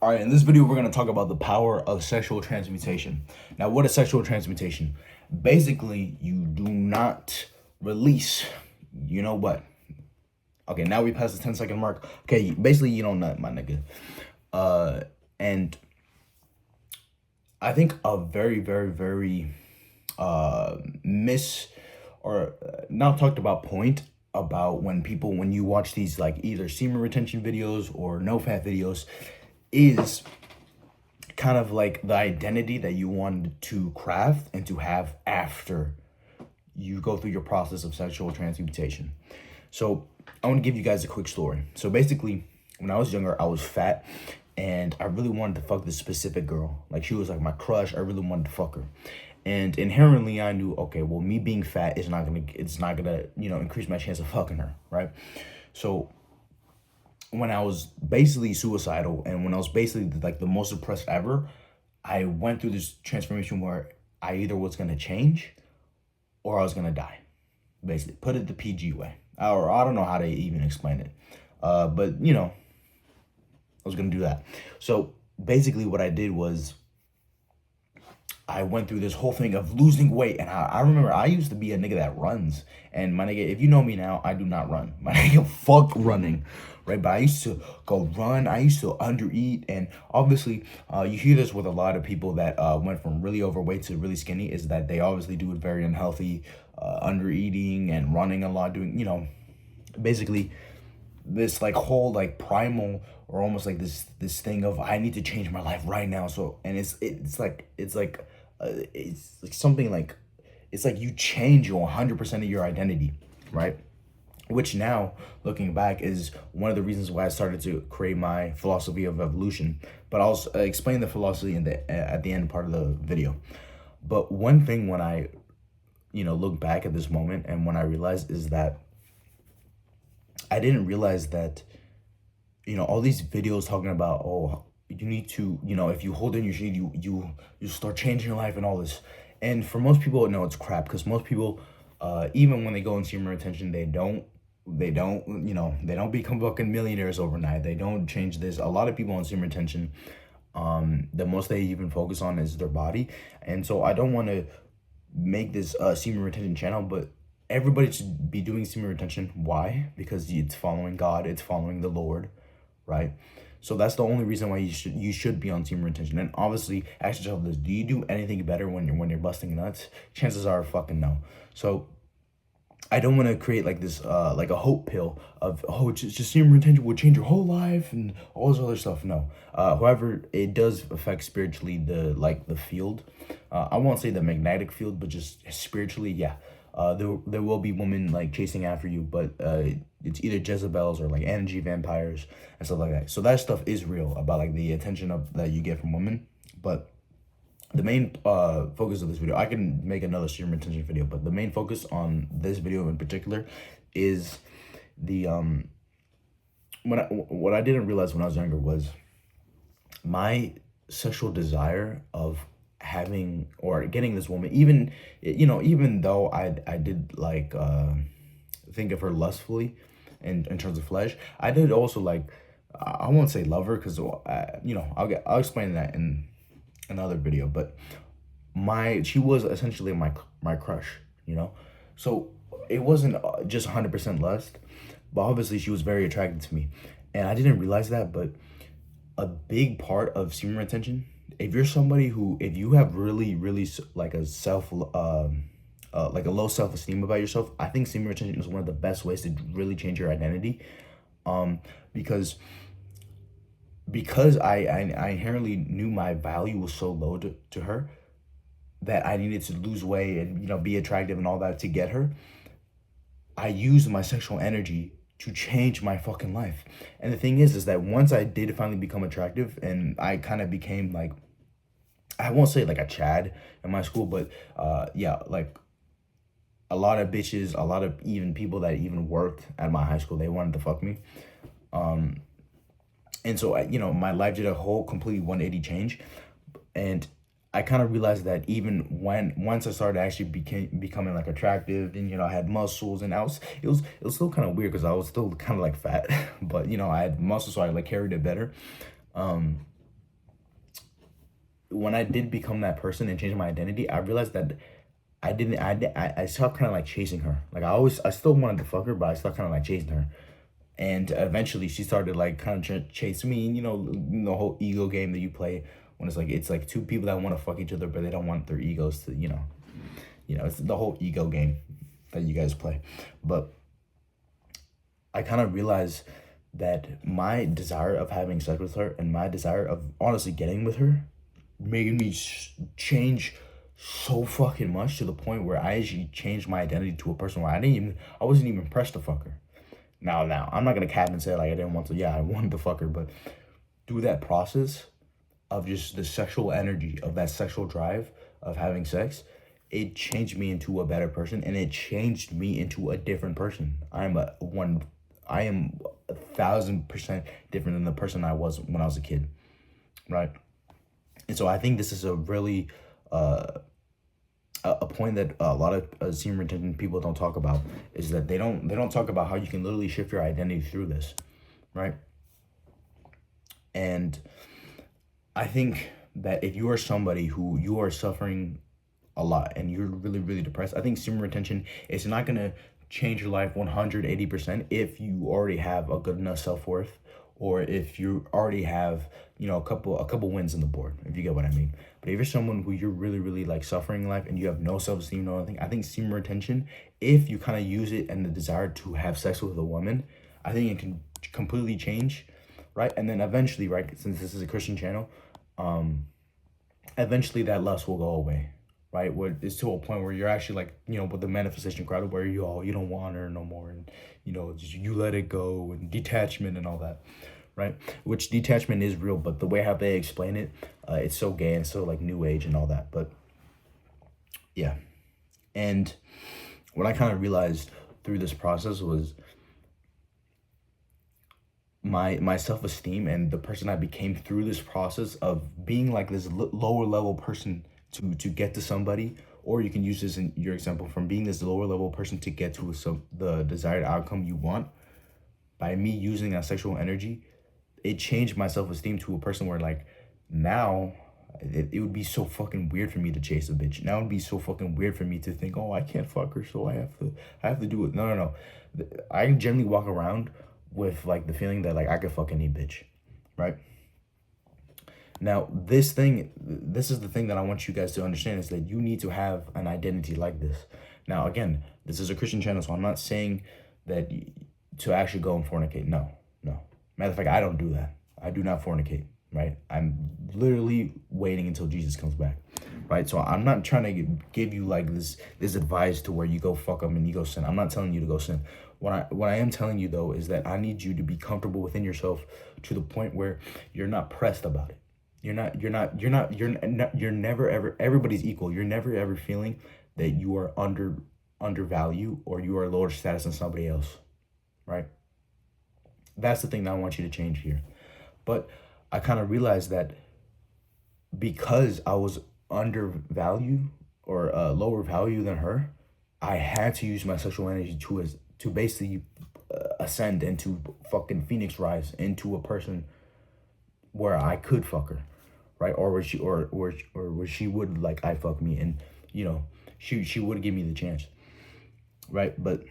All right, in this video, we're going to talk about the power of sexual transmutation. Now, what is sexual transmutation? Basically, you do not release, you know what? Okay, now we passed the 10-second mark. Okay, basically, you don't nut, my nigga. And I think a very, very, very not talked about point about when you watch these like either semen retention videos or no fat videos is kind of like the identity that you wanted to craft and to have after you go through your process of sexual transmutation. So I want to give you guys a quick story. So basically, when I was younger, I was fat and I really wanted to fuck this specific girl. Like, she was like my crush. I really wanted to fuck her. And inherently I knew, okay, well, me being fat is not gonna, increase my chance of fucking her, right? So when I was basically suicidal and when I was basically like the most depressed ever, I went through this transformation where I either was gonna change or I was gonna die. Basically, put it the PG way. Or I don't know how to even explain it. But I was gonna do that. So basically what I did was I went through this whole thing of losing weight. And I remember I used to be a nigga that runs. And my nigga, if you know me now, I do not run. My nigga, fuck running, right? But I used to go run. I used to undereat. And obviously, you hear this with a lot of people that went from really overweight to really skinny, is that they obviously do it very unhealthy, undereating and running a lot, doing, basically this like whole like primal or almost like this thing of I need to change my life right now. So, and it's like something like, it's like you change your 100% of your identity, right? Which now, looking back, is one of the reasons why I started to create my philosophy of evolution. But I'll explain the philosophy at the end part of the video. But one thing when I, look back at this moment and when I realized is that I didn't realize that, all these videos talking about, oh, you need to, if you hold in your shit, you start changing your life and all this. And for most people, no, it's crap, because most people, even when they go in semen retention, they don't become fucking millionaires overnight. They don't change this. A lot of people on semen retention, the most they even focus on is their body. And so I don't want to make this semen retention channel, but everybody should be doing semen retention. Why? Because it's following God, it's following the Lord, right? So that's the only reason why you should be on semen retention. And obviously, ask yourself this: do you do anything better when you're busting nuts? Chances are fucking no. So I don't want to create like this like a hope pill of, oh, just semen retention will change your whole life and all this other stuff. No. However, it does affect spiritually the field. I won't say the magnetic field, but just spiritually, yeah. There will be women like chasing after you, but it's either Jezebels or like energy vampires and stuff like that. So that stuff is real, about like the attention that you get from women. But the main focus of this video, I can make another semen retention video, but the main focus on this video in particular is the what I didn't realize when I was younger was my sexual desire of having or getting this woman, even though I did like think of her lustfully in terms of flesh, I did also like, I won't say love her, because I'll explain that in another video. But she was essentially my crush, so it wasn't just 100% lust, but obviously she was very attracted to me, and I didn't realize that. But a big part of semen retention, if you have really, really like a like a low self-esteem about yourself, I think semen retention is one of the best ways to really change your identity. Because I inherently knew my value was so low to her, that I needed to lose weight and, be attractive and all that to get her. I used my sexual energy to change my fucking life. And the thing is that once I did finally become attractive and I kind of became like, I won't say like a Chad in my school, but yeah, like a lot of bitches, a lot of even people that even worked at my high school, they wanted to fuck me. And so, my life did a whole completely 180 change. And I kind of realized that even once I started actually becoming like attractive, and I had muscles, and it was still kind of weird because I was still kind of like fat, but I had muscles, so I like carried it better. when I did become that person and change my identity, I realized that I didn't. I stopped kind of like chasing her. Like I still wanted to fuck her, but I stopped kind of like chasing her. And eventually, she started like kind of chasing me. And, the whole ego game that you play when it's like two people that want to fuck each other, but they don't want their egos to, it's the whole ego game that you guys play. But I kind of realized that my desire of having sex with her and my desire of honestly getting with her made me change so fucking much, to the point where I actually changed my identity to a person where I wasn't even pressed to fuck her. Now, I'm not gonna cap and say like I didn't want to. Yeah, I wanted to fuck her, but through that process of just the sexual energy, of that sexual drive of having sex, it changed me into a better person, and it changed me into a different person. I am 1,000% different than the person I was when I was a kid, right? And so I think this is a really a point that a lot of semen retention people don't talk about, is that they don't talk about how you can literally shift your identity through this, right? And I think that if you are somebody who you are suffering a lot and you're really, really depressed, I think semen retention is not going to change your life 180% if you already have a good enough self-worth, or if you already have, a couple wins on the board, if you get what I mean. But if you're someone who you're really, really like suffering in life and you have no self-esteem, no nothing, I think semen retention, if you kind of use it and the desire to have sex with a woman, I think it can completely change, right? And then eventually, right, since this is a Christian channel, eventually that lust will go away, right? Where it's to a point where you're actually like, with the manifestation crowd, where you don't want her no more, and just you let it go, and detachment and all that, right? Which detachment is real, but the way how they explain it, it's so gay and so like new age and all that. But yeah, and what I kind of realized through this process was my self-esteem and the person I became through this process of being like this lower level person to get to somebody, or you can use this in your example, from being this lower level person to get to the desired outcome you want. By me using that sexual energy, it changed my self-esteem to a person where like now it would be so fucking weird for me to chase a bitch. Now it would be so fucking weird for me to think, oh, I can't fuck her, so I have to do it. No. I generally walk around with like the feeling that like I could fuck any bitch, right? Now, this is the thing that I want you guys to understand, is that you need to have an identity like this. Now, again, this is a Christian channel, so I'm not saying that to actually go and fornicate. No. Matter of fact, I don't do that. I do not fornicate, right? I'm literally waiting until Jesus comes back, right? So I'm not trying to give you like this advice to where you go fuck them and you go sin. I'm not telling you to go sin. What I am telling you though is that I need you to be comfortable within yourself to the point where you're not pressed about it. You're never ever, everybody's equal. You're never ever feeling that you are undervalued or you are lower status than somebody else, right? That's the thing that I want you to change here. But I kind of realized that because I was undervalued or lower value than her, I had to use my sexual energy to basically ascend and to fucking phoenix rise into a person where I could fuck her, right? Or where she would like I fuck me, and she would give me the chance, right? But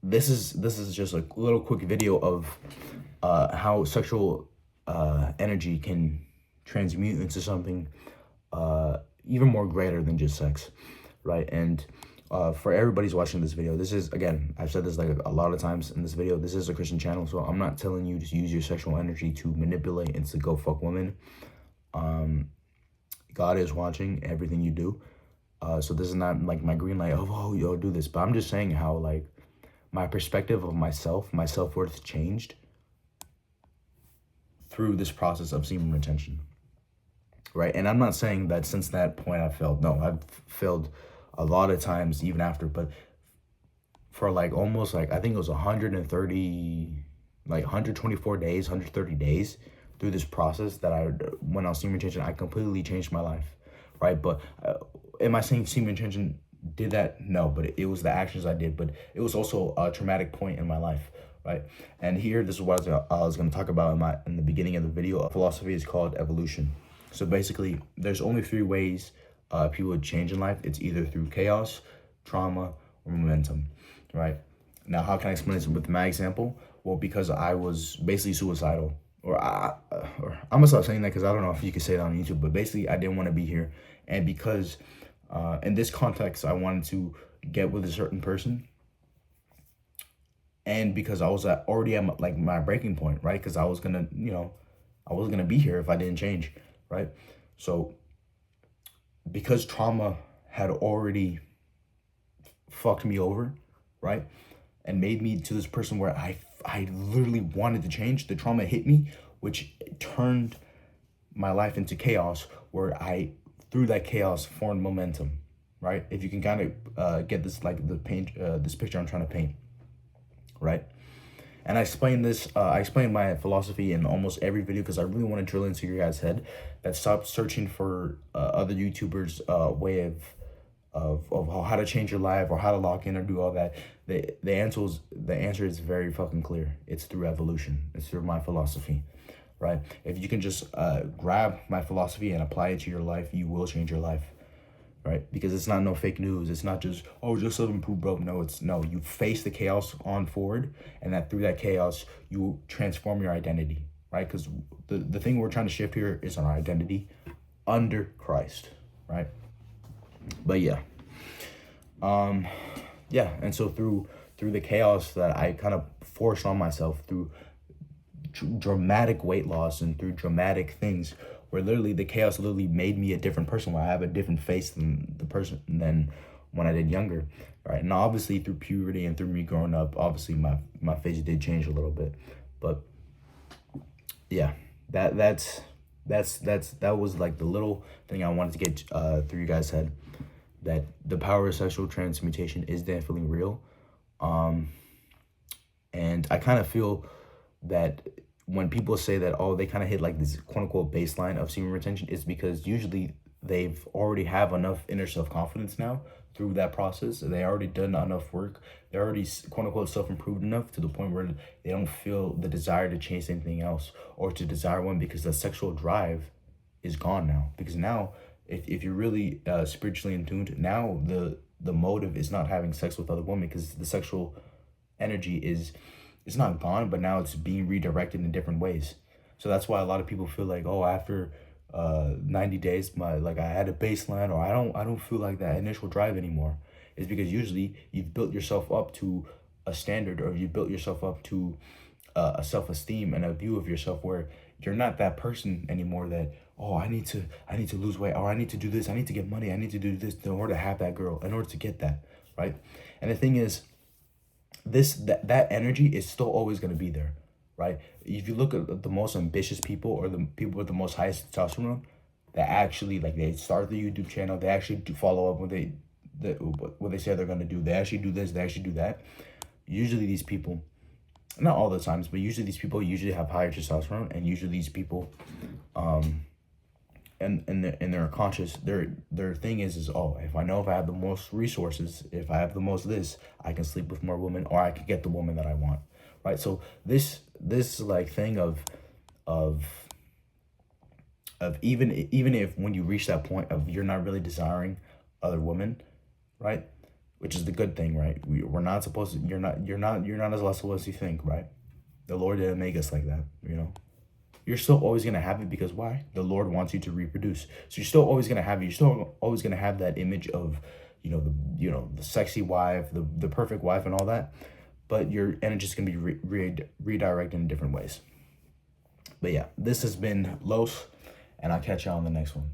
this is just a little quick video of how sexual energy can transmute into something even more greater than just sex, right? And for everybody's watching this video, this is, again, I've said this like a lot of times in this video, this is a Christian channel, so I'm not telling you to use your sexual energy to manipulate and to go fuck women. God is watching everything you do, so this is not like my green light of, oh, yo, do this. But I'm just saying how like my perspective of myself, my self-worth changed through this process of semen retention, right? And I'm not saying that since that point I failed. No, I've failed a lot of times even after, but for like almost like, I think it was 124 days, 130 days through this process that I went on semen retention, I completely changed my life, right? But am I saying semen retention did that? No, but it was the actions I did, but it was also a traumatic point in my life, right? And here, this is what I was going to talk about in the beginning of the video. A philosophy is called evolution, So basically, there's only three ways people would change in life. It's either through chaos, trauma, or momentum, right? Now, how can I explain this with my example? Well, because I was basically suicidal, or I'm gonna stop saying that because I don't know if you can say that on YouTube, but basically I didn't want to be here, and because in this context I wanted to get with a certain person, and because I was already at like my breaking point, right? Because I was gonna, I wasn't gonna be here if I didn't change, right? So because trauma had already fucked me over, right? And made me to this person where I literally wanted to change. The trauma hit me, which turned my life into chaos, where I, through that chaos, formed momentum, right? If you can kind of get this, like this picture I'm trying to paint, right? And I explain this, I explain my philosophy in almost every video because I really want to drill into your guys' head, that stop searching for other YouTubers' way of how to change your life or how to lock in or do all that. The answer is very fucking clear. It's through evolution. It's through my philosophy, right? If you can just grab my philosophy and apply it to your life, you will change your life, right? Because it's not no fake news. It's not just, oh, just self-improve, bro. No, you face the chaos on forward, and that through that chaos, you transform your identity, right? Because the thing we're trying to shift here is our identity under Christ, right? But yeah, and so through the chaos that I kind of forced on myself through dramatic weight loss and through dramatic things, where literally the chaos literally made me a different person, where I have a different face than than when I did younger, right? And obviously through puberty and through me growing up, obviously my face did change a little bit, but yeah, that was like the little thing I wanted to get through you guys' head, that the power of sexual transmutation is definitely real. And I kind of feel that when people say that, oh, they kind of hit like this quote unquote baseline of semen retention, is because usually they've already have enough inner self-confidence now through that process. They already done enough work. They're already quote unquote self-improved enough to the point where they don't feel the desire to chase anything else or to desire one, because the sexual drive is gone now. Because now, if you're really spiritually in tune, now the motive is not having sex with other women, because the sexual energy is, it's not gone, but now it's being redirected in different ways. So that's why a lot of people feel like, oh, after 90 days, I had a baseline, or I don't feel like that initial drive anymore. Is because usually you've built yourself up to a standard, or you built yourself up to a self-esteem and a view of yourself where you're not that person anymore that, oh, I need to lose weight, or I need to do this, I need to get money, I need to do this in order to have that girl, in order to get that, right? And the thing is, that energy is still always going to be there, right? If you look at the most ambitious people, or the people with the most highest testosterone, that actually, like, they start the YouTube channel, they actually do follow up what they say they're going to do, they actually do this, they actually do that. Usually these people, not all the times, but usually these people usually have higher testosterone, and usually these people and they're conscious, their thing is, oh, if I have the most resources, if I have the most this, I can sleep with more women, or I can get the woman that I want, right? So this like thing of even if when you reach that point of you're not really desiring other women, right? Which is the good thing, right? We're not supposed to, you're not as lustful as you think, right? The Lord didn't make us like that, You're still always going to have it, because why? The Lord wants you to reproduce. So you're still always going to have it. You're still always going to have that image of, the sexy wife, the perfect wife and all that. But your energy is going to be redirected in different ways. But yeah, this has been Los, and I'll catch you on the next one.